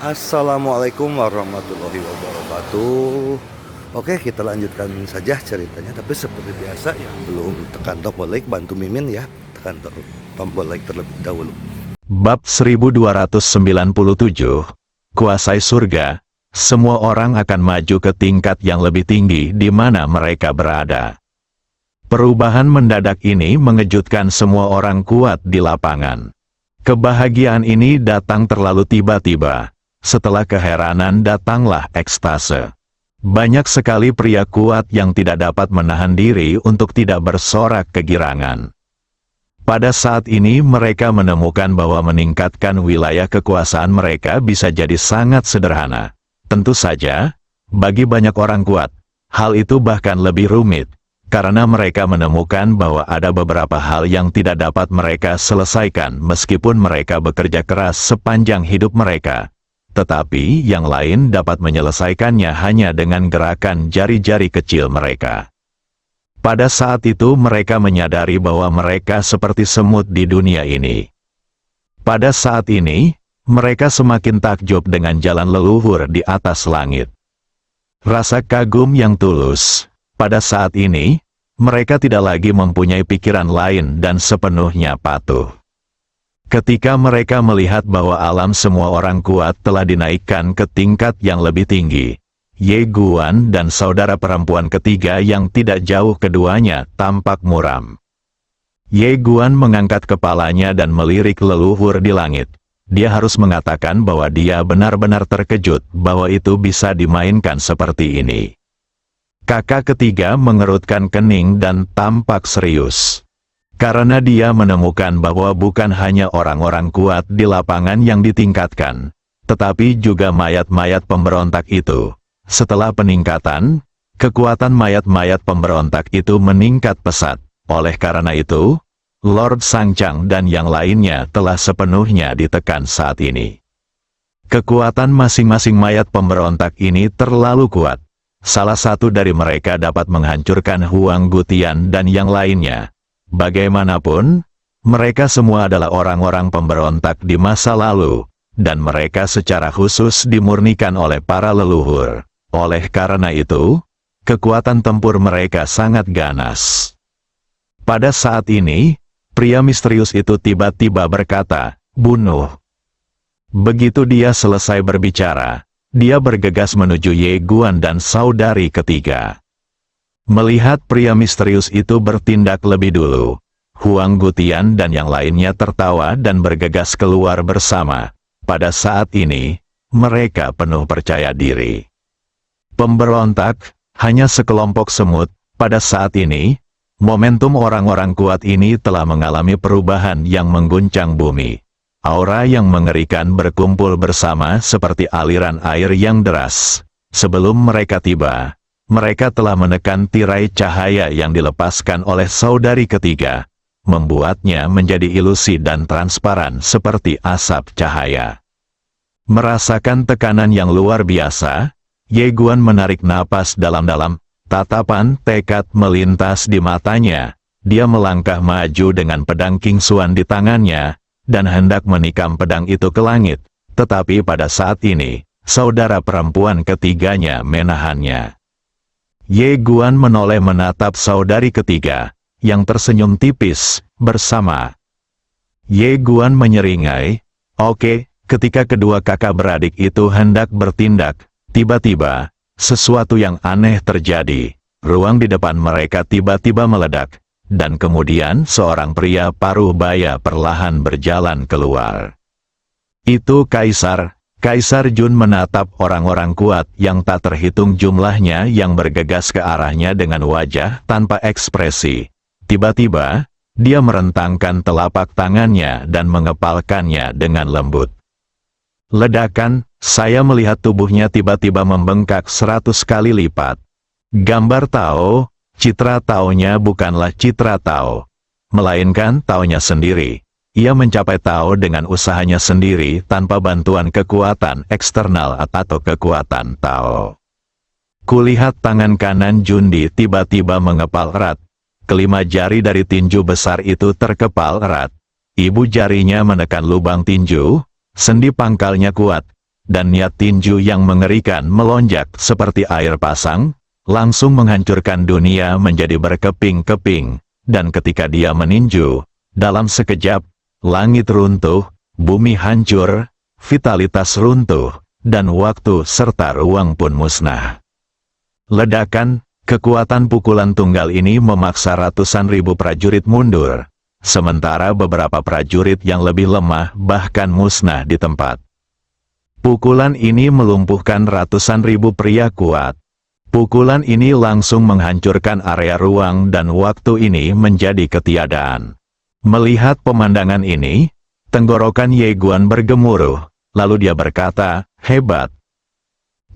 Assalamualaikum warahmatullahi wabarakatuh. Oke, kita lanjutkan saja ceritanya. Tapi seperti biasa ya, belum tekan tombol like, bantu Mimin ya, tekan tombol like terlebih dahulu. Bab 1297, Kuasai Surga. Semua orang akan maju ke tingkat yang lebih tinggi di mana mereka berada. Perubahan mendadak ini mengejutkan semua orang kuat di lapangan. Kebahagiaan ini datang terlalu tiba-tiba. Setelah keheranan datanglah ekstase. Banyak sekali pria kuat yang tidak dapat menahan diri untuk tidak bersorak kegirangan. Pada saat ini mereka menemukan bahwa meningkatkan wilayah kekuasaan mereka bisa jadi sangat sederhana. Tentu saja, bagi banyak orang kuat, hal itu bahkan lebih rumit, karena mereka menemukan bahwa ada beberapa hal yang tidak dapat mereka selesaikan meskipun mereka bekerja keras sepanjang hidup mereka. Tetapi yang lain dapat menyelesaikannya hanya dengan gerakan jari-jari kecil mereka. Pada saat itu mereka menyadari bahwa mereka seperti semut di dunia ini. Pada saat ini, mereka semakin takjub dengan jalan leluhur di atas langit. Rasa kagum yang tulus. Pada saat ini, mereka tidak lagi mempunyai pikiran lain dan sepenuhnya patuh. Ketika mereka melihat bahwa alam semua orang kuat telah dinaikkan ke tingkat yang lebih tinggi, Ye Guan dan saudara perempuan ketiga yang tidak jauh keduanya tampak muram. Ye Guan mengangkat kepalanya dan melirik leluhur di langit. Dia harus mengatakan bahwa dia benar-benar terkejut bahwa itu bisa dimainkan seperti ini. Kakak ketiga mengerutkan kening dan tampak serius. Karena dia menemukan bahwa bukan hanya orang-orang kuat di lapangan yang ditingkatkan, tetapi juga mayat-mayat pemberontak itu. Setelah peningkatan, kekuatan mayat-mayat pemberontak itu meningkat pesat. Oleh karena itu, Lord Sangchang dan yang lainnya telah sepenuhnya ditekan saat ini. Kekuatan masing-masing mayat pemberontak ini terlalu kuat. Salah satu dari mereka dapat menghancurkan Huang Gutian dan yang lainnya. Bagaimanapun, mereka semua adalah orang-orang pemberontak di masa lalu, dan mereka secara khusus dimurnikan oleh para leluhur. Oleh karena itu, kekuatan tempur mereka sangat ganas. Pada saat ini, pria misterius itu tiba-tiba berkata, "Bunuh." Begitu dia selesai berbicara, dia bergegas menuju Ye Guan dan saudari ketiga. Melihat pria misterius itu bertindak lebih dulu, Huang Gutian dan yang lainnya tertawa dan bergegas keluar bersama. Pada saat ini, mereka penuh percaya diri. Pemberontak, hanya sekelompok semut. Pada saat ini, momentum orang-orang kuat ini telah mengalami perubahan yang mengguncang bumi. Aura yang mengerikan berkumpul bersama seperti aliran air yang deras. Sebelum mereka tiba, mereka telah menekan tirai cahaya yang dilepaskan oleh saudari ketiga, membuatnya menjadi ilusi dan transparan seperti asap cahaya. Merasakan tekanan yang luar biasa, Ye Guan menarik napas dalam-dalam, tatapan tekad melintas di matanya. Dia melangkah maju dengan pedang King Xuan di tangannya, dan hendak menikam pedang itu ke langit. Tetapi pada saat ini, saudara perempuan ketiganya menahannya. Ye Guan menoleh menatap saudari ketiga, yang tersenyum tipis, bersama. Ye Guan menyeringai, "Oke." Ketika kedua kakak beradik itu hendak bertindak, tiba-tiba, sesuatu yang aneh terjadi. Ruang di depan mereka tiba-tiba meledak, dan kemudian seorang pria paruh baya perlahan berjalan keluar. Itu Kaisar. Kaisar Jun menatap orang-orang kuat yang tak terhitung jumlahnya yang bergegas ke arahnya dengan wajah tanpa ekspresi. Tiba-tiba, dia merentangkan telapak tangannya dan mengepalkannya dengan lembut. Ledakan, saya melihat tubuhnya tiba-tiba membengkak 100 kali lipat. Gambar Tao, citra Tao-nya bukanlah citra Tao, melainkan Tao-nya sendiri. Ia mencapai Tao dengan usahanya sendiri tanpa bantuan kekuatan eksternal atau kekuatan Tao. Kulihat tangan kanan Jundi tiba-tiba mengepal erat. Kelima jari dari tinju besar itu terkepal erat. Ibu jarinya menekan lubang tinju, sendi pangkalnya kuat, dan niat tinju yang mengerikan melonjak seperti air pasang, langsung menghancurkan dunia menjadi berkeping-keping, dan ketika dia meninju, dalam sekejap, langit runtuh, bumi hancur, vitalitas runtuh, dan waktu serta ruang pun musnah. Ledakan, kekuatan pukulan tunggal ini memaksa ratusan ribu prajurit mundur, sementara beberapa prajurit yang lebih lemah bahkan musnah di tempat. Pukulan ini melumpuhkan ratusan ribu pria kuat. Pukulan ini langsung menghancurkan area ruang dan waktu ini menjadi ketiadaan. Melihat pemandangan ini, tenggorokan Ye Guan bergemuruh, lalu dia berkata, "Hebat."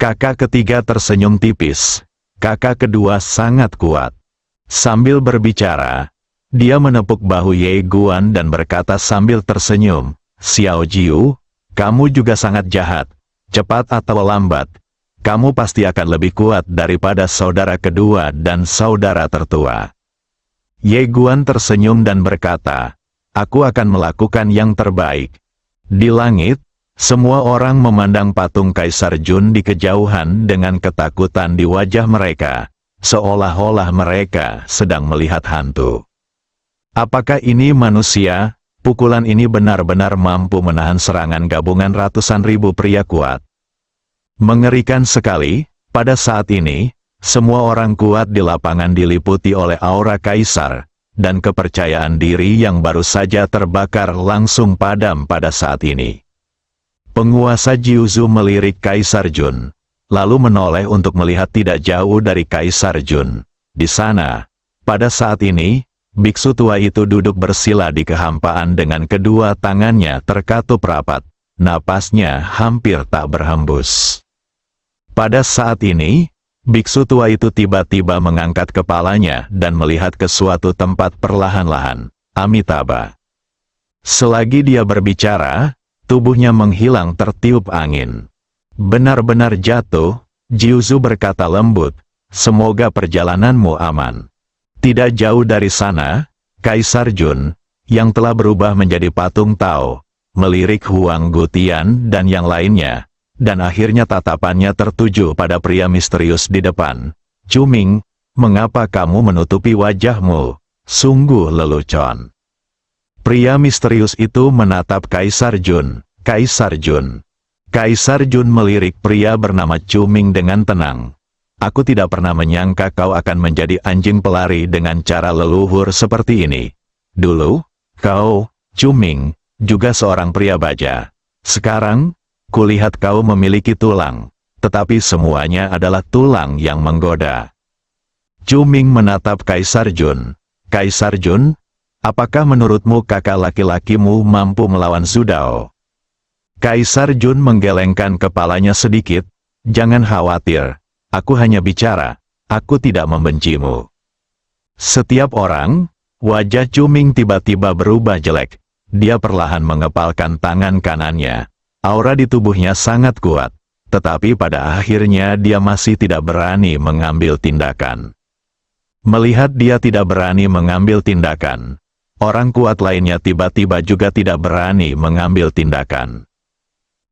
Kakak ketiga tersenyum tipis. Kakak kedua sangat kuat. Sambil berbicara, dia menepuk bahu Ye Guan dan berkata sambil tersenyum, "Xiao Jiu, kamu juga sangat jahat. Cepat atau lambat, kamu pasti akan lebih kuat daripada saudara kedua dan saudara tertua." Ye Guan tersenyum dan berkata, "Aku akan melakukan yang terbaik." Di langit, semua orang memandang patung Kaisar Jun di kejauhan dengan ketakutan di wajah mereka, seolah-olah mereka sedang melihat hantu. Apakah ini manusia? Pukulan ini benar-benar mampu menahan serangan gabungan ratusan ribu pria kuat. Mengerikan sekali, pada saat ini, semua orang kuat di lapangan diliputi oleh aura kaisar, dan kepercayaan diri yang baru saja terbakar langsung padam pada saat ini. Penguasa Jiuzu melirik Kaisar Jun, lalu menoleh untuk melihat tidak jauh dari Kaisar Jun. Di sana, pada saat ini, biksu tua itu duduk bersila di kehampaan dengan kedua tangannya terkatup rapat, napasnya hampir tak berhembus. Pada saat ini, biksu tua itu tiba-tiba mengangkat kepalanya dan melihat ke suatu tempat perlahan-lahan, Amitabha. Selagi dia berbicara, tubuhnya menghilang tertiup angin. Benar-benar jatuh, Jiuzu berkata lembut, "Semoga perjalananmu aman." Tidak jauh dari sana, Kaisar Jun, yang telah berubah menjadi patung Tao, melirik Huang Gutian dan yang lainnya, dan akhirnya tatapannya tertuju pada pria misterius di depan. "Cuming, mengapa kamu menutupi wajahmu? Sungguh lelucon." Pria misterius itu menatap Kaisar Jun. Kaisar Jun. Kaisar Jun melirik pria bernama Cuming dengan tenang. "Aku tidak pernah menyangka kau akan menjadi anjing pelari dengan cara leluhur seperti ini. Dulu, kau, Cuming, juga seorang pria baja. Sekarang, kulihat kau memiliki tulang, tetapi semuanya adalah tulang yang menggoda." Cuming menatap Kaisar Jun. "Kaisar Jun, apakah menurutmu kakak laki-lakimu mampu melawan Zudao?" Kaisar Jun menggelengkan kepalanya sedikit. "Jangan khawatir. Aku hanya bicara, aku tidak membencimu." Setiap orang, wajah Cuming tiba-tiba berubah jelek. Dia perlahan mengepalkan tangan kanannya. Aura di tubuhnya sangat kuat, tetapi pada akhirnya dia masih tidak berani mengambil tindakan. Melihat dia tidak berani mengambil tindakan, orang kuat lainnya tiba-tiba juga tidak berani mengambil tindakan.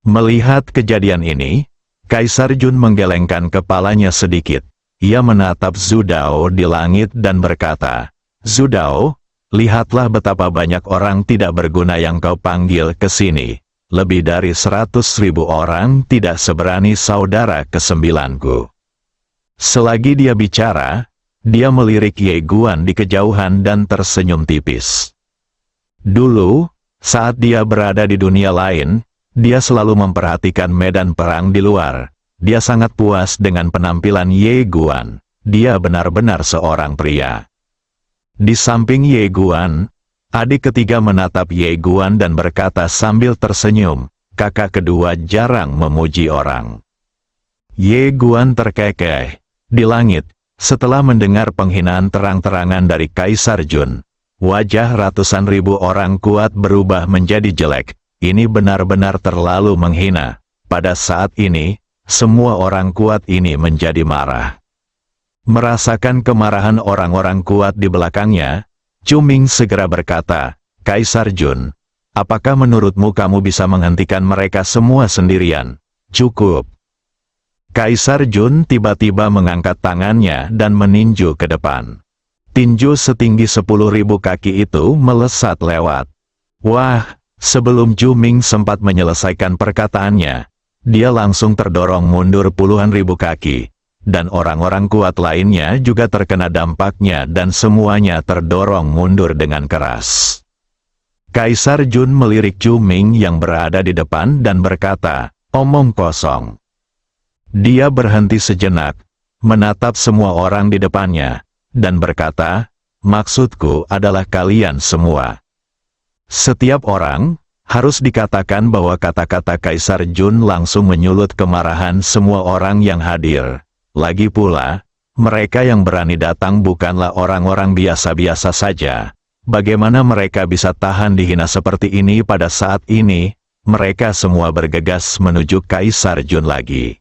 Melihat kejadian ini, Kaisar Jun menggelengkan kepalanya sedikit. Ia menatap Zudao di langit dan berkata, "Zudao, lihatlah betapa banyak orang tidak berguna yang kau panggil ke sini. Lebih dari 100.000 orang tidak seberani saudara kesembilanku." Selagi dia bicara, dia melirik Ye Guan di kejauhan dan tersenyum tipis. Dulu, saat dia berada di dunia lain, dia selalu memperhatikan medan perang di luar. Dia sangat puas dengan penampilan Ye Guan. Dia benar-benar seorang pria. Di samping Ye Guan, adik ketiga menatap Ye Guan dan berkata sambil tersenyum, "Kakak kedua jarang memuji orang." Ye Guan terkekeh. Di langit, setelah mendengar penghinaan terang-terangan dari Kaisar Jun, wajah ratusan ribu orang kuat berubah menjadi jelek. Ini benar-benar terlalu menghina. Pada saat ini, semua orang kuat ini menjadi marah. Merasakan kemarahan orang-orang kuat di belakangnya, Cuming segera berkata, "Kaisar Jun, apakah menurutmu kamu bisa menghentikan mereka semua sendirian? Cukup. Kaisar Jun tiba-tiba mengangkat tangannya dan meninju ke depan. Tinju setinggi 10.000 kaki itu melesat lewat. Wah, sebelum Ju Ming sempat menyelesaikan perkataannya, dia langsung terdorong mundur puluhan ribu kaki. Dan orang-orang kuat lainnya juga terkena dampaknya dan semuanya terdorong mundur dengan keras. Kaisar Jun melirik Ju Ming yang berada di depan dan berkata, "Omong kosong." Dia berhenti sejenak, menatap semua orang di depannya, dan berkata, "Maksudku adalah kalian semua." Setiap orang, harus dikatakan bahwa kata-kata Kaisar Jun langsung menyulut kemarahan semua orang yang hadir. Lagi pula, mereka yang berani datang bukanlah orang-orang biasa-biasa saja. Bagaimana mereka bisa tahan dihina seperti ini pada saat ini? Mereka semua bergegas menuju Kaisar Jun lagi.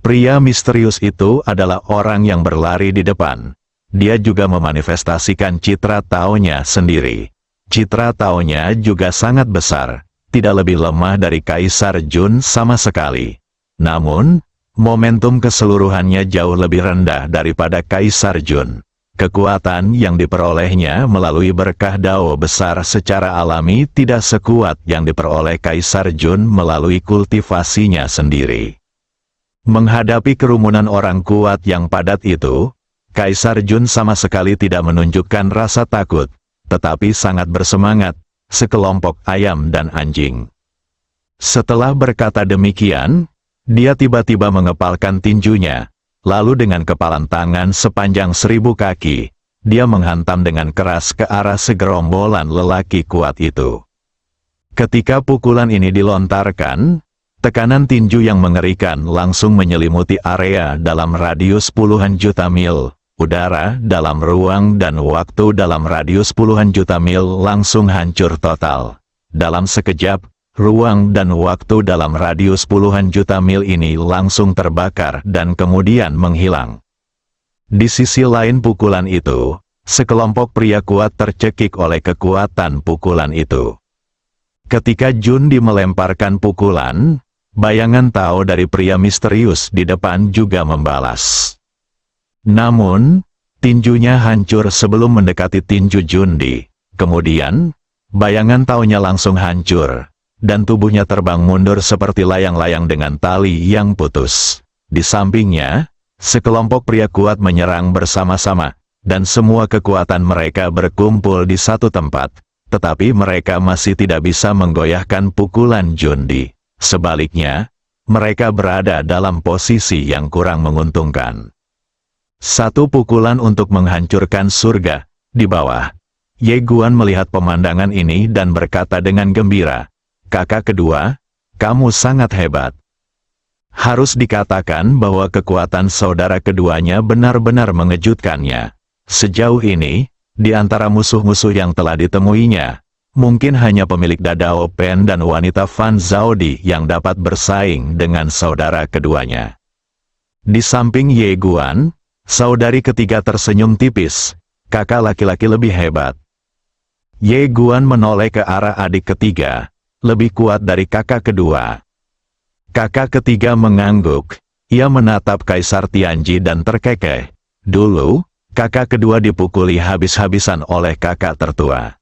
Pria misterius itu adalah orang yang berlari di depan. Dia juga memanifestasikan citra taunya sendiri. Citra taunya juga sangat besar, tidak lebih lemah dari Kaisar Jun sama sekali. Namun, momentum keseluruhannya jauh lebih rendah daripada Kaisar Jun. Kekuatan yang diperolehnya melalui berkah Dao besar secara alami tidak sekuat yang diperoleh Kaisar Jun melalui kultivasinya sendiri. Menghadapi kerumunan orang kuat yang padat itu, Kaisar Jun sama sekali tidak menunjukkan rasa takut, tetapi sangat bersemangat, sekelompok ayam dan anjing. Setelah berkata demikian, dia tiba-tiba mengepalkan tinjunya, lalu dengan kepalan tangan sepanjang 1000 kaki, dia menghantam dengan keras ke arah segerombolan lelaki kuat itu. Ketika pukulan ini dilontarkan, tekanan tinju yang mengerikan langsung menyelimuti area dalam radius puluhan juta mil, udara dalam ruang dan waktu dalam radius puluhan juta mil langsung hancur total. Dalam sekejap, ruang dan waktu dalam radius puluhan juta mil ini langsung terbakar dan kemudian menghilang. Di sisi lain pukulan itu, sekelompok pria kuat tercekik oleh kekuatan pukulan itu. Ketika Jundi melemparkan pukulan, bayangan Tao dari pria misterius di depan juga membalas. Namun, tinjunya hancur sebelum mendekati tinju Jundi. Kemudian, bayangan Taonya langsung hancur, dan tubuhnya terbang mundur seperti layang-layang dengan tali yang putus. Di sampingnya, sekelompok pria kuat menyerang bersama-sama, dan semua kekuatan mereka berkumpul di satu tempat, tetapi mereka masih tidak bisa menggoyahkan pukulan Jundi. Sebaliknya, mereka berada dalam posisi yang kurang menguntungkan. Satu pukulan untuk menghancurkan surga. Di bawah, Ye Guan melihat pemandangan ini dan berkata dengan gembira, "Kakak kedua, kamu sangat hebat." Harus dikatakan bahwa kekuatan saudara keduanya benar-benar mengejutkannya. Sejauh ini, di antara musuh-musuh yang telah ditemuinya, mungkin hanya pemilik Dadao Pen dan wanita Fan Zaodi yang dapat bersaing dengan saudara keduanya. Di samping Ye Guan, saudari ketiga tersenyum tipis, kakak laki-laki lebih hebat. Ye Guan menoleh ke arah adik ketiga, lebih kuat dari kakak kedua. Kakak ketiga mengangguk, ia menatap Kaisar Tianji dan terkekeh. Dulu, kakak kedua dipukuli habis-habisan oleh kakak tertua.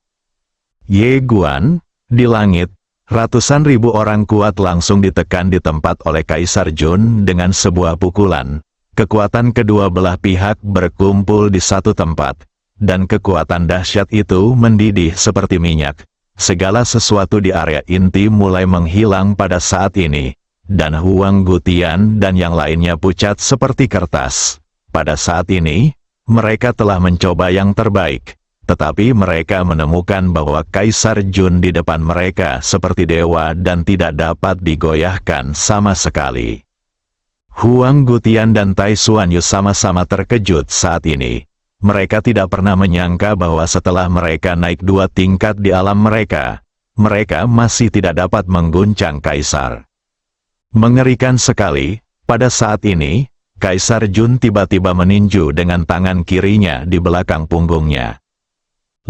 Ye Guan, di langit, ratusan ribu orang kuat langsung ditekan di tempat oleh Kaisar Jun dengan sebuah pukulan. Kekuatan kedua belah pihak berkumpul di satu tempat, dan kekuatan dahsyat itu mendidih seperti minyak. Segala sesuatu di area inti mulai menghilang pada saat ini, dan Huang Gutian dan yang lainnya pucat seperti kertas. Pada saat ini, mereka telah mencoba yang terbaik, tetapi mereka menemukan bahwa Kaisar Jun di depan mereka seperti dewa dan tidak dapat digoyahkan sama sekali. Huang Gutian dan Tai Xuanyu sama-sama terkejut saat ini. Mereka tidak pernah menyangka bahwa setelah mereka naik 2 tingkat di alam mereka, mereka masih tidak dapat mengguncang Kaisar. Mengerikan sekali, pada saat ini, Kaisar Jun tiba-tiba meninju dengan tangan kirinya di belakang punggungnya.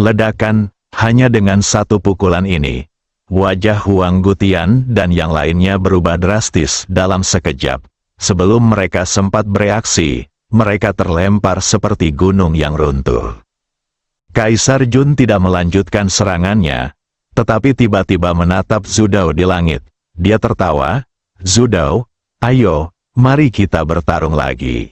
Ledakan, hanya dengan satu pukulan ini, Wajah Huang Gutian dan yang lainnya berubah drastis dalam sekejap. Sebelum mereka sempat bereaksi, mereka terlempar seperti gunung yang runtuh. Kaisar Jun tidak melanjutkan serangannya, tetapi tiba-tiba menatap Zudao di langit. Dia tertawa, "Zudao, ayo, mari kita bertarung lagi."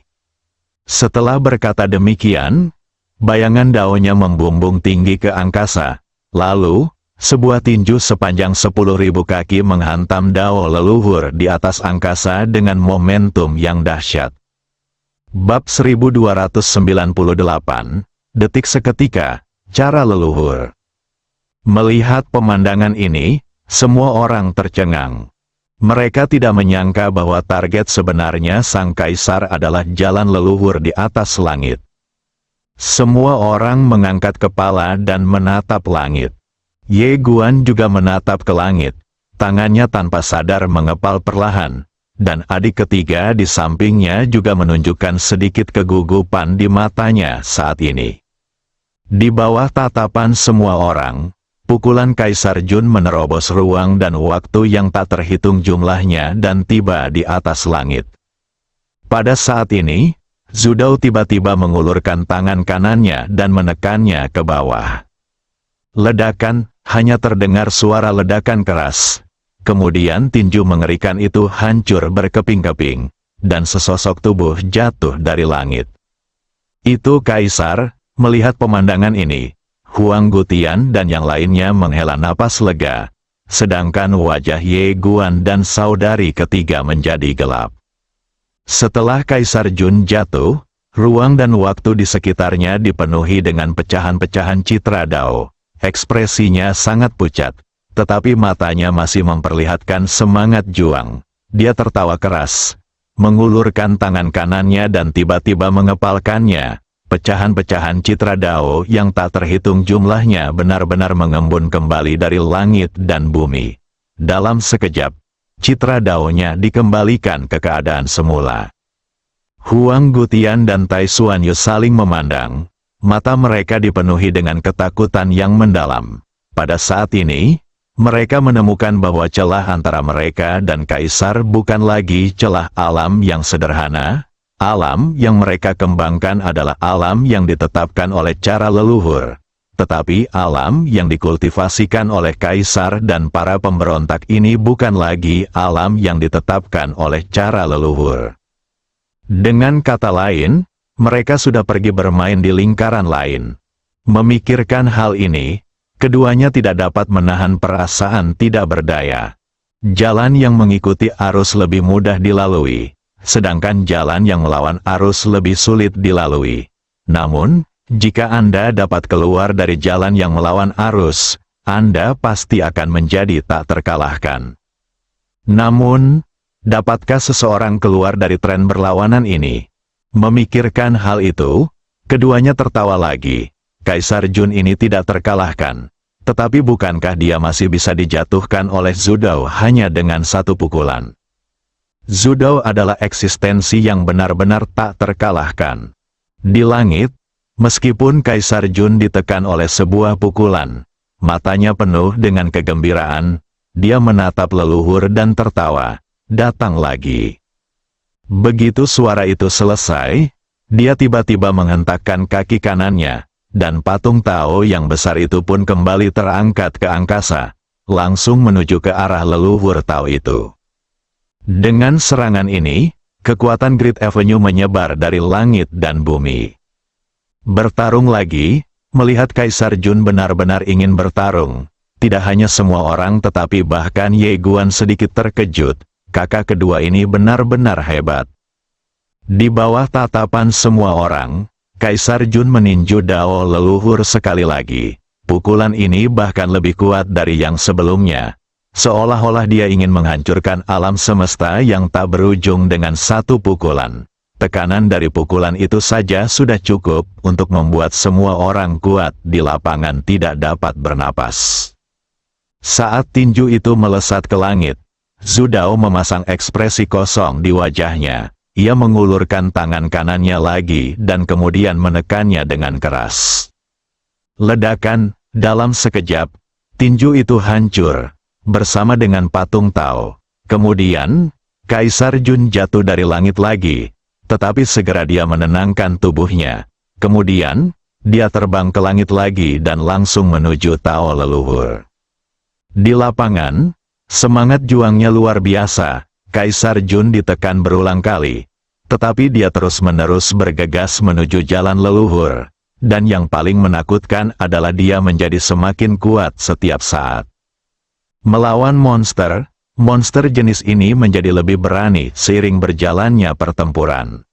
Setelah berkata demikian, bayangan daunnya membumbung tinggi ke angkasa. Lalu, sebuah tinju sepanjang 10.000 kaki menghantam dao leluhur di atas angkasa dengan momentum yang dahsyat. Bab 1298, Detik Seketika, Cara Leluhur. Melihat pemandangan ini, semua orang tercengang. Mereka tidak menyangka bahwa target sebenarnya sang kaisar adalah jalan leluhur di atas langit. Semua orang mengangkat kepala dan menatap langit. Ye Guan juga menatap ke langit, tangannya tanpa sadar mengepal perlahan, dan adik ketiga di sampingnya juga menunjukkan sedikit kegugupan di matanya saat ini. Di bawah tatapan semua orang, pukulan Kaisar Jun menerobos ruang dan waktu yang tak terhitung jumlahnya dan tiba di atas langit. Pada saat ini, Zudao tiba-tiba mengulurkan tangan kanannya dan menekannya ke bawah. Ledakan, hanya terdengar suara ledakan keras. Kemudian tinju mengerikan itu hancur berkeping-keping, dan sesosok tubuh jatuh dari langit. Itu Kaisar. Melihat pemandangan ini, Huang Gutian dan yang lainnya menghela napas lega, sedangkan wajah Ye Guan dan saudari ketiga menjadi gelap. Setelah Kaisar Jun jatuh, ruang dan waktu di sekitarnya dipenuhi dengan pecahan-pecahan citra dao. Ekspresinya sangat pucat, tetapi matanya masih memperlihatkan semangat juang. Dia tertawa keras, mengulurkan tangan kanannya dan tiba-tiba mengepalkannya. Pecahan-pecahan citra dao yang tak terhitung jumlahnya benar-benar mengembun kembali dari langit dan bumi. Dalam sekejap, citra daonya dikembalikan ke keadaan semula. Huang Gutian dan Tai Xuanyu saling memandang, mata mereka dipenuhi dengan ketakutan yang mendalam. Pada saat ini, mereka menemukan bahwa celah antara mereka dan Kaisar bukan lagi celah alam yang sederhana. Alam yang mereka kembangkan adalah alam yang ditetapkan oleh cara leluhur. Tetapi alam yang dikultivasikan oleh Kaisar dan para pemberontak ini bukan lagi alam yang ditetapkan oleh cara leluhur. Dengan kata lain, mereka sudah pergi bermain di lingkaran lain. Memikirkan hal ini, keduanya tidak dapat menahan perasaan tidak berdaya. Jalan yang mengikuti arus lebih mudah dilalui, sedangkan jalan yang melawan arus lebih sulit dilalui. Namun, jika Anda dapat keluar dari jalan yang melawan arus, Anda pasti akan menjadi tak terkalahkan. Namun, dapatkah seseorang keluar dari tren berlawanan ini? Memikirkan hal itu, keduanya tertawa lagi. Kaisar Jun ini tidak terkalahkan. Tetapi bukankah dia masih bisa dijatuhkan oleh Zudao hanya dengan satu pukulan? Zudao adalah eksistensi yang benar-benar tak terkalahkan. Di langit, meskipun Kaisar Jun ditekan oleh sebuah pukulan, matanya penuh dengan kegembiraan, dia menatap leluhur dan tertawa, "Datang lagi." Begitu suara itu selesai, dia tiba-tiba menghentakkan kaki kanannya, dan patung Tao yang besar itu pun kembali terangkat ke angkasa, langsung menuju ke arah leluhur Tao itu. Dengan serangan ini, kekuatan Great Avenue menyebar dari langit dan bumi. Bertarung lagi, melihat Kaisar Jun benar-benar ingin bertarung. Tidak hanya semua orang tetapi bahkan Ye Guan sedikit terkejut, kakak kedua ini benar-benar hebat. Di bawah tatapan semua orang, Kaisar Jun meninju dao leluhur sekali lagi. Pukulan ini bahkan lebih kuat dari yang sebelumnya. Seolah-olah dia ingin menghancurkan alam semesta yang tak berujung dengan satu pukulan. Tekanan dari pukulan itu saja sudah cukup untuk membuat semua orang kuat di lapangan tidak dapat bernapas. Saat tinju itu melesat ke langit, Zudao memasang ekspresi kosong di wajahnya. Ia mengulurkan tangan kanannya lagi dan kemudian menekannya dengan keras. Ledakan, dalam sekejap, tinju itu hancur. bersama dengan patung Tao. Kemudian, Kaisar Jun jatuh dari langit lagi, tetapi segera dia menenangkan tubuhnya. Kemudian, dia terbang ke langit lagi dan langsung menuju Tao leluhur. Di lapangan, semangat juangnya luar biasa. Kaisar Jun ditekan berulang kali, tetapi dia terus-menerus bergegas menuju jalan leluhur. Dan yang paling menakutkan adalah dia menjadi semakin kuat setiap saat. Melawan monster jenis ini menjadi lebih berani seiring berjalannya pertempuran.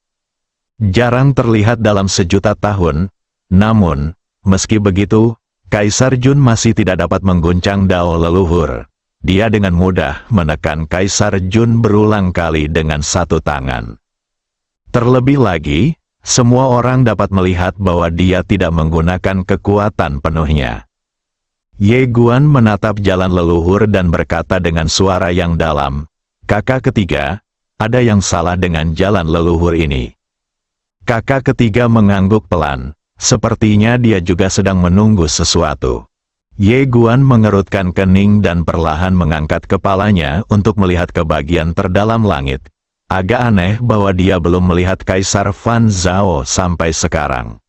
Jarang terlihat dalam sejuta tahun, namun, meski begitu, Kaisar Jun masih tidak dapat mengguncang Dao leluhur. Dia dengan mudah menekan Kaisar Jun berulang kali dengan satu tangan. Terlebih lagi, semua orang dapat melihat bahwa dia tidak menggunakan kekuatan penuhnya. Ye Guan menatap jalan leluhur dan berkata dengan suara yang dalam, "Kakak ketiga, ada yang salah dengan jalan leluhur ini." Kakak ketiga mengangguk pelan, sepertinya dia juga sedang menunggu sesuatu. Ye Guan mengerutkan kening dan perlahan mengangkat kepalanya untuk melihat ke bagian terdalam langit. Agak aneh bahwa dia belum melihat Kaisar Fan Zhao sampai sekarang.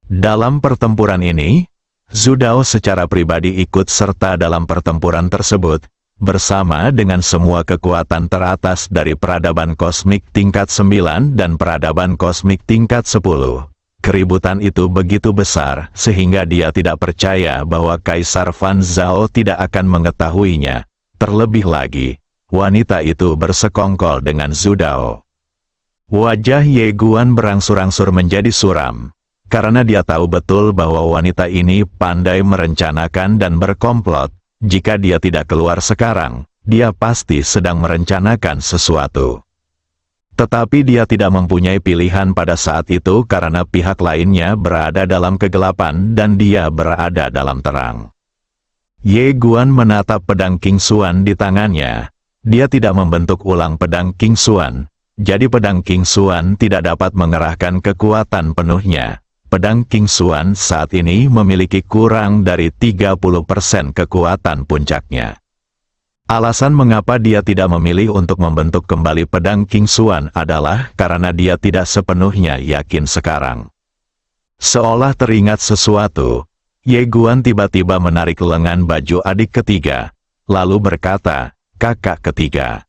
Dalam pertempuran ini, Zhu Dao secara pribadi ikut serta dalam pertempuran tersebut, bersama dengan semua kekuatan teratas dari peradaban kosmik tingkat 9 dan peradaban kosmik tingkat 10. Keributan itu begitu besar, sehingga dia tidak percaya bahwa Kaisar Fan Zhao tidak akan mengetahuinya. Terlebih lagi, wanita itu bersekongkol dengan Zhu Dao. Wajah Ye Guan berangsur-angsur menjadi suram, karena dia tahu betul bahwa wanita ini pandai merencanakan dan berkomplot. Jika dia tidak keluar sekarang, dia pasti sedang merencanakan sesuatu. Tetapi dia tidak mempunyai pilihan pada saat itu karena pihak lainnya berada dalam kegelapan dan dia berada dalam terang. Ye Guan menatap pedang King Xuan di tangannya. Dia tidak membentuk ulang pedang King Xuan, jadi pedang King Xuan tidak dapat mengerahkan kekuatan penuhnya. Pedang King Xuan saat ini memiliki kurang dari 30% kekuatan puncaknya. Alasan mengapa dia tidak memilih untuk membentuk kembali pedang King Xuan adalah karena dia tidak sepenuhnya yakin sekarang. Seolah teringat sesuatu, Ye Guan tiba-tiba menarik lengan baju adik ketiga, lalu berkata, "Kakak ketiga."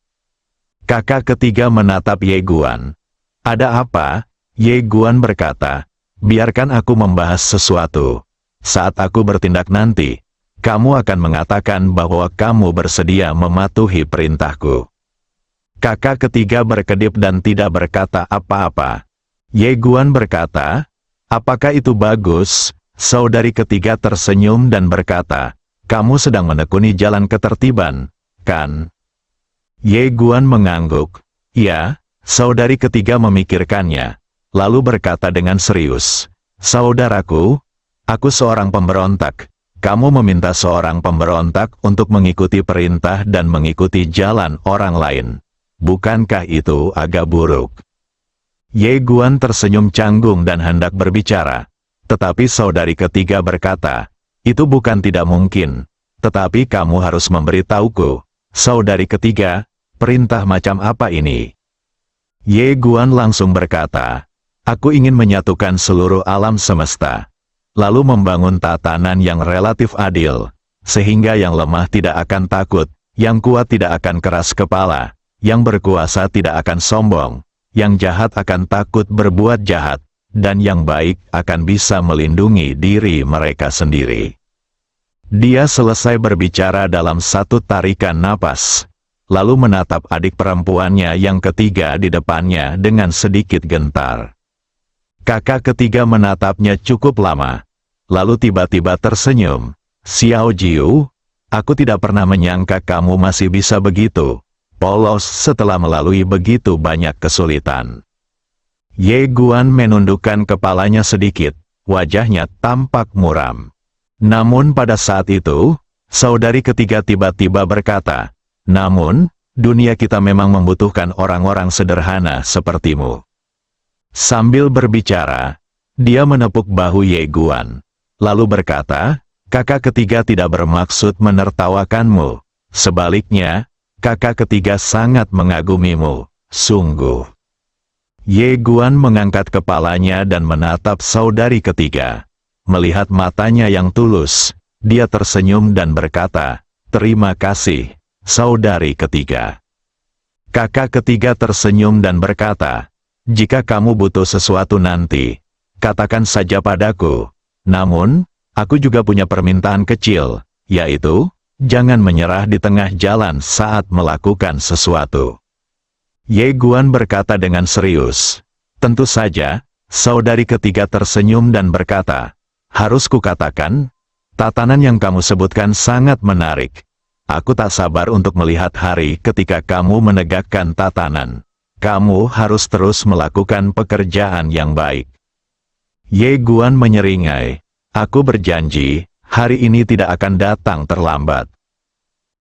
Kakak ketiga menatap Ye Guan. "Ada apa?" Ye Guan berkata, "Biarkan aku membahas sesuatu. Saat aku bertindak nanti, kamu akan mengatakan bahwa kamu bersedia mematuhi perintahku." Kakak ketiga berkedip dan tidak berkata apa-apa. Ye Guan berkata, "Apakah itu bagus?" Saudari ketiga tersenyum dan berkata, "Kamu sedang menekuni jalan ketertiban, kan?" Ye Guan mengangguk. "Ya." Saudari ketiga memikirkannya, lalu berkata dengan serius, "Saudaraku, aku seorang pemberontak. Kamu meminta seorang pemberontak untuk mengikuti perintah dan mengikuti jalan orang lain. Bukankah itu agak buruk?" Ye Guan tersenyum canggung dan hendak berbicara. Tetapi saudari ketiga berkata, "Itu bukan tidak mungkin. Tetapi kamu harus memberitahuku." Saudari ketiga, "Perintah macam apa ini?" Ye Guan langsung berkata, "Aku ingin menyatukan seluruh alam semesta, lalu membangun tatanan yang relatif adil, sehingga yang lemah tidak akan takut, yang kuat tidak akan keras kepala, yang berkuasa tidak akan sombong, yang jahat akan takut berbuat jahat, dan yang baik akan bisa melindungi diri mereka sendiri." Dia selesai berbicara dalam satu tarikan napas, lalu menatap adik perempuannya yang ketiga di depannya dengan sedikit gentar. Kakak ketiga menatapnya cukup lama, lalu tiba-tiba tersenyum. "Xiao Jiu, aku tidak pernah menyangka kamu masih bisa begitu polos setelah melalui begitu banyak kesulitan." Ye Guan menundukkan kepalanya sedikit, wajahnya tampak muram. Namun pada saat itu, saudari ketiga tiba-tiba berkata, "Namun, dunia kita memang membutuhkan orang-orang sederhana sepertimu." Sambil berbicara, dia menepuk bahu Ye Guan, lalu berkata, "Kakak ketiga tidak bermaksud menertawakanmu. Sebaliknya, kakak ketiga sangat mengagumimu, sungguh. Ye Guan mengangkat kepalanya dan menatap saudari ketiga. Melihat matanya yang tulus, dia tersenyum dan berkata, "Terima kasih, saudari ketiga." Kakak ketiga tersenyum dan berkata, "Jika kamu butuh sesuatu nanti, katakan saja padaku. Namun, aku juga punya permintaan kecil, yaitu, jangan menyerah di tengah jalan saat melakukan sesuatu." Ye Guan berkata dengan serius. "Tentu saja." Saudari ketiga tersenyum dan berkata, "Harus kukatakan, tatanan yang kamu sebutkan sangat menarik. Aku tak sabar untuk melihat hari ketika kamu menegakkan tatanan. Kamu harus terus melakukan pekerjaan yang baik." Ye Guan menyeringai, "Aku berjanji, hari ini tidak akan datang terlambat."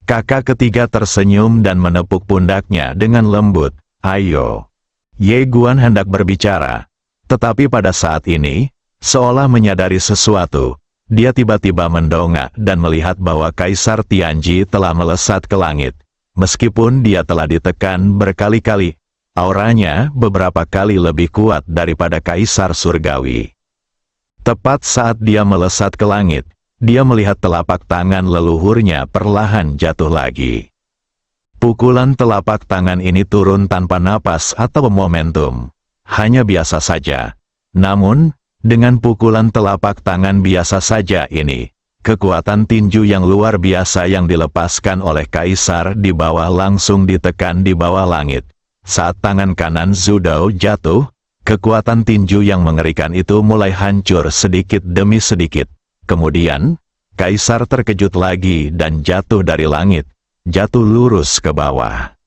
Kakak ketiga tersenyum dan menepuk pundaknya dengan lembut, "Ayo." Ye Guan hendak berbicara. Tetapi pada saat ini, seolah menyadari sesuatu, dia tiba-tiba mendongak dan melihat bahwa Kaisar Tianji telah melesat ke langit. Meskipun dia telah ditekan berkali-kali, auranya beberapa kali lebih kuat daripada Kaisar Surgawi. Tepat saat dia melesat ke langit, dia melihat telapak tangan leluhurnya perlahan jatuh lagi. Pukulan telapak tangan ini turun tanpa napas atau momentum. Hanya biasa saja. Namun, dengan pukulan telapak tangan biasa saja ini, kekuatan tinju yang luar biasa yang dilepaskan oleh Kaisar di bawah langsung ditekan di bawah langit. Saat tangan kanan Zhu Dao jatuh, kekuatan tinju yang mengerikan itu mulai hancur sedikit demi sedikit. Kemudian, Kaisar terkejut lagi dan jatuh dari langit, jatuh lurus ke bawah.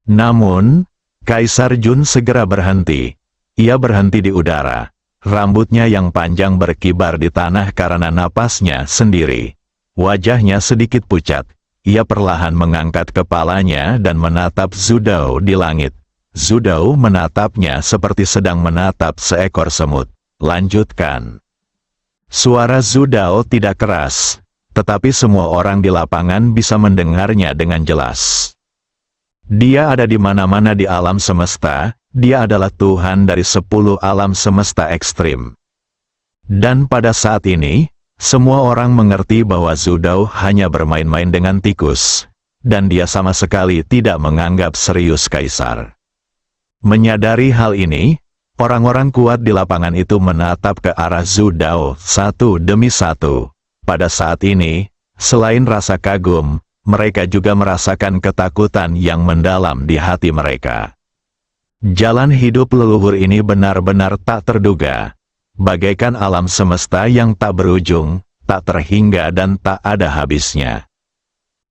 Namun, Kaisar Jun segera berhenti. Ia berhenti di udara. Rambutnya yang panjang berkibar di tanah karena napasnya sendiri. Wajahnya sedikit pucat. Ia perlahan mengangkat kepalanya dan menatap Zhu Dao di langit. Zhu Dao menatapnya seperti sedang menatap seekor semut. "Lanjutkan." Suara Zhu Dao tidak keras, tetapi semua orang di lapangan bisa mendengarnya dengan jelas. Dia ada di mana-mana di alam semesta, dia adalah Tuhan dari 10 alam semesta ekstrim. Dan pada saat ini, semua orang mengerti bahwa Zhu Dao hanya bermain-main dengan tikus, dan dia sama sekali tidak menganggap serius Kaisar. Menyadari hal ini, orang-orang kuat di lapangan itu menatap ke arah Zhu Dao satu demi satu. Pada saat ini, selain rasa kagum, mereka juga merasakan ketakutan yang mendalam di hati mereka. Jalan hidup leluhur ini benar-benar tak terduga. Bagaikan alam semesta yang tak berujung, tak terhingga dan tak ada habisnya.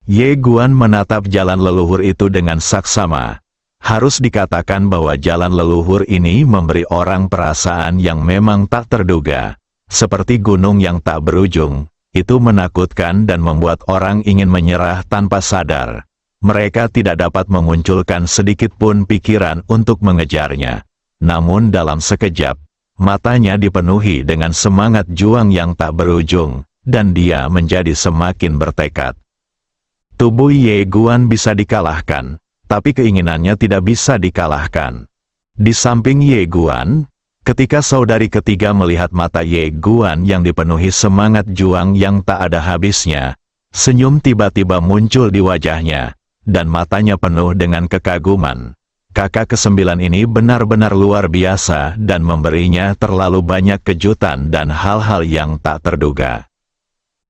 Ye Guan menatap jalan leluhur itu dengan saksama. Harus dikatakan bahwa jalan leluhur ini memberi orang perasaan yang memang tak terduga. Seperti gunung yang tak berujung. Itu menakutkan dan membuat orang ingin menyerah tanpa sadar. Mereka tidak dapat memunculkan sedikit pun pikiran untuk mengejarnya. Namun dalam sekejap, matanya dipenuhi dengan semangat juang yang tak berujung, dan dia menjadi semakin bertekad. Tubuh Ye Guan bisa dikalahkan, tapi keinginannya tidak bisa dikalahkan. Di samping Ye Guan, ketika saudari ketiga melihat mata Ye Guan yang dipenuhi semangat juang yang tak ada habisnya, senyum tiba-tiba muncul di wajahnya, dan matanya penuh dengan kekaguman. Kakak kesembilan ini benar-benar luar biasa dan memberinya terlalu banyak kejutan dan hal-hal yang tak terduga.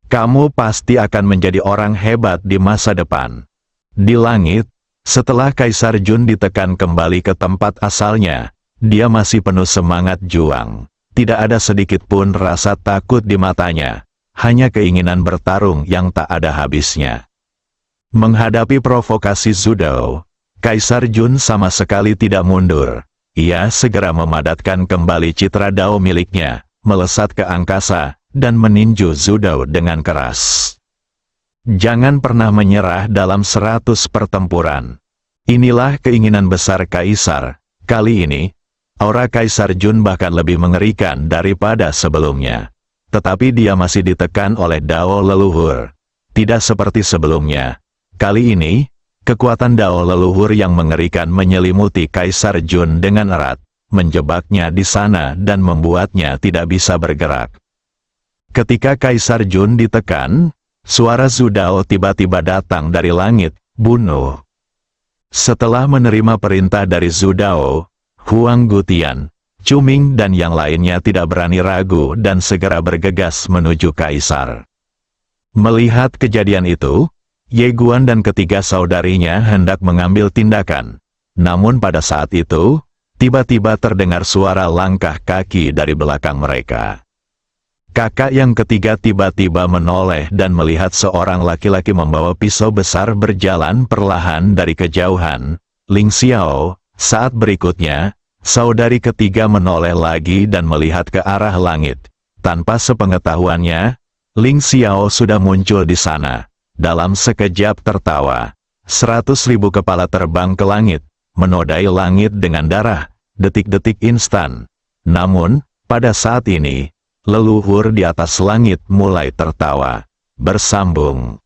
Kamu pasti akan menjadi orang hebat di masa depan. Di langit, setelah Kaisar Jun ditekan kembali ke tempat asalnya, dia masih penuh semangat juang. Tidak ada sedikit pun rasa takut di matanya. Hanya keinginan bertarung yang tak ada habisnya. Menghadapi provokasi Zhu Dao, Kaisar Jun sama sekali tidak mundur. Ia segera memadatkan kembali citra Dao miliknya, melesat ke angkasa, dan meninju Zhu Dao dengan keras. Jangan pernah menyerah dalam 100 pertempuran. Inilah keinginan besar Kaisar. Kali ini, aura Kaisar Jun bahkan lebih mengerikan daripada sebelumnya. Tetapi dia masih ditekan oleh Dao leluhur. Tidak seperti sebelumnya. Kali ini, kekuatan Dao leluhur yang mengerikan menyelimuti Kaisar Jun dengan erat, menjebaknya di sana dan membuatnya tidak bisa bergerak. Ketika Kaisar Jun ditekan, suara Zhu Dao tiba-tiba datang dari langit, bunuh. Setelah menerima perintah dari Zhu Dao, Huang Gutian, Chu Ming dan yang lainnya tidak berani ragu dan segera bergegas menuju Kaisar. Melihat kejadian itu, Ye Guan dan ketiga saudarinya hendak mengambil tindakan. Namun pada saat itu, tiba-tiba terdengar suara langkah kaki dari belakang mereka. Kakak yang ketiga tiba-tiba menoleh dan melihat seorang laki-laki membawa pisau besar berjalan perlahan dari kejauhan. Ling Xiao, saat berikutnya, saudari ketiga menoleh lagi dan melihat ke arah langit. Tanpa sepengetahuannya, Ling Xiao sudah muncul di sana. Dalam sekejap tertawa, 100.000 kepala terbang ke langit, menodai langit dengan darah, detik-detik instan. Namun, pada saat ini, leluhur di atas langit mulai tertawa, bersambung.